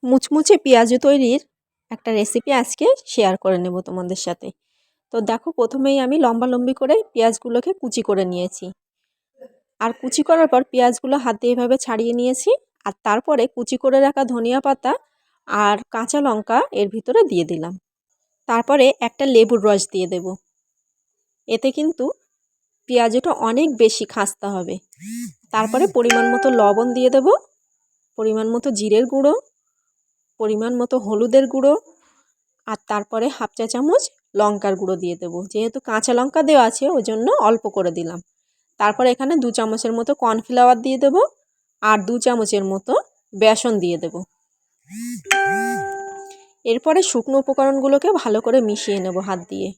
মুচমুচে পেঁয়াজু তৈরির একটা রেসিপি আজকে শেয়ার করে নেব তোমাদের সাথে। তো দেখো, প্রথমেই আমি লম্বালম্বি করে পেঁয়াজগুলোকে কুচি করে নিয়েছি। আর কুচি করার পর পেঁয়াজগুলো হাত দিয়ে এভাবে ছাড়িয়ে নিয়েছি। আর তারপরে কুচি করে রাখা ধনিয়া পাতা আর কাঁচা লঙ্কা এর ভিতরে দিয়ে দিলাম। তারপরে একটা লেবুর রস দিয়ে দেব। এতে কিন্তু পেঁয়াজটা অনেক বেশি খাস্তা হবে। তারপরে পরিমাণ মতো লবণ দিয়ে দেব, পরিমাণ মতো জিরের গুঁড়ো, পরিমাণ মতো হলুদের গুঁড়ো, আর তারপরে হাফ চা চামচ লঙ্কার গুঁড়ো দিয়ে দেবো। যেহেতু কাঁচা লঙ্কা দেওয়া আছে ওই জন্য অল্প করে দিলাম। তারপরে এখানে 2 চামচের মতো কর্নফ্লাওয়ার দিয়ে দেব আর 2 চামচের মতো বেসন দিয়ে দেব। এরপরে শুকনো উপকরণগুলোকে ভালো করে মিশিয়ে নেব হাত দিয়ে।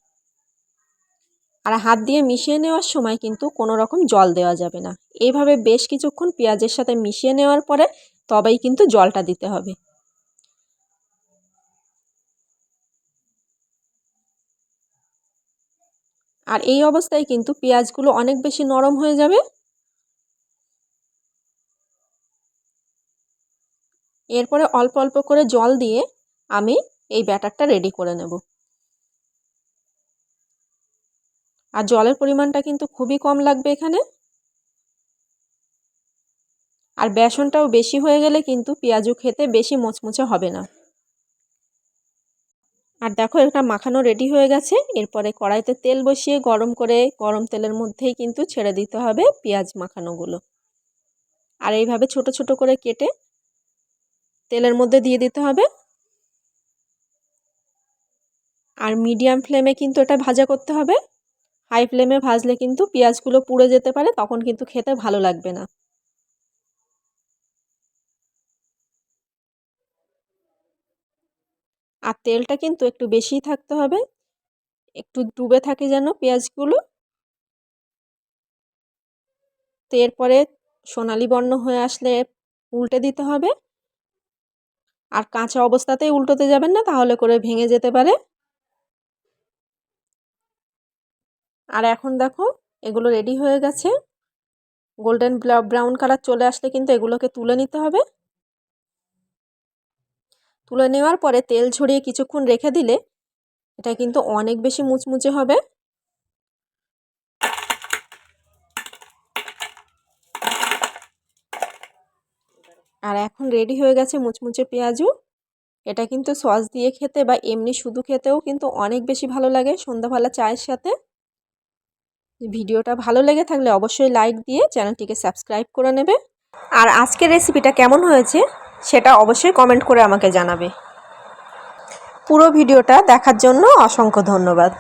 আর হাত দিয়ে মিশিয়ে নেওয়ার সময় কিন্তু কোনো রকম জল দেওয়া যাবে না। এইভাবে বেশ কিছুক্ষণ পেঁয়াজের সাথে মিশিয়ে নেওয়ার পরে তবেই কিন্তু জলটা দিতে হবে। আর এই অবস্থায় কিন্তু পেঁয়াজগুলো অনেক বেশি নরম হয়ে যাবে। এরপরে অল্প অল্প করে জল দিয়ে আমি এই ব্যাটারটা রেডি করে নেব। আর জলের পরিমাণটা কিন্তু খুবই কম লাগবে এখানে। আর বেসনটাও বেশি হয়ে গেলে কিন্তু পেঁয়াজু খেতে বেশি মুচমুচে হবে না। আর দেখো, এটা মাখানো রেডি হয়ে গেছে। এরপরে কড়াইতে তেল বসিয়ে গরম তেলের মধ্যেই কিন্তু ছেড়ে দিতে হবে পেঁয়াজ মাখানোগুলো। আর এইভাবে ছোট ছোট করে কেটে তেলের মধ্যে দিয়ে দিতে হবে। আর মিডিয়াম ফ্লেমে কিন্তু এটা ভাজা করতে হবে। হাই ফ্লেমে ভাজলে কিন্তু পেঁয়াজগুলো পুড়ে যেতে পারে, তখন কিন্তু খেতে ভালো লাগবে না। আর তেলটা কিন্তু একটু বেশিই থাকতে হবে, একটু ডুবে থাকে যেন পেঁয়াজগুলো। তো এরপরে সোনালি বর্ণ হয়ে আসলে উল্টে দিতে হবে। আর কাঁচা অবস্থাতেই উল্টোতে যাবেন না, তাহলে করে ভেঙে যেতে পারে। আর এখন দেখো, এগুলো রেডি হয়ে গেছে। গোল্ডেন ব্রাউন কালার চলে আসলে কিন্তু এগুলোকে তুলে নিতে হবে। তুলে নেওয়ার পরে তেল ছড়িয়ে কিছুক্ষণ রেখে দিলে এটা কিন্তু অনেক বেশি মুচমুচে হবে। আর এখন রেডি হয়ে গেছে মুচমুচে পেঁয়াজু। এটা কিন্তু সস দিয়ে খেতে বা এমনি শুধু খেতেও কিন্তু অনেক বেশি ভালো লাগে সন্ধ্যাবেলা চায়ের সাথে। ভিডিওটা ভালো লেগে থাকলে অবশ্যই লাইক দিয়ে চ্যানেলটিকে সাবস্ক্রাইব করে নেবে। আর আজকের রেসিপিটা কেমন হয়েছে সেটা অবশ্যই কমেন্ট করে আমাকে জানাবে। পুরো ভিডিওটা দেখার জন্য অসংখ্য ধন্যবাদ।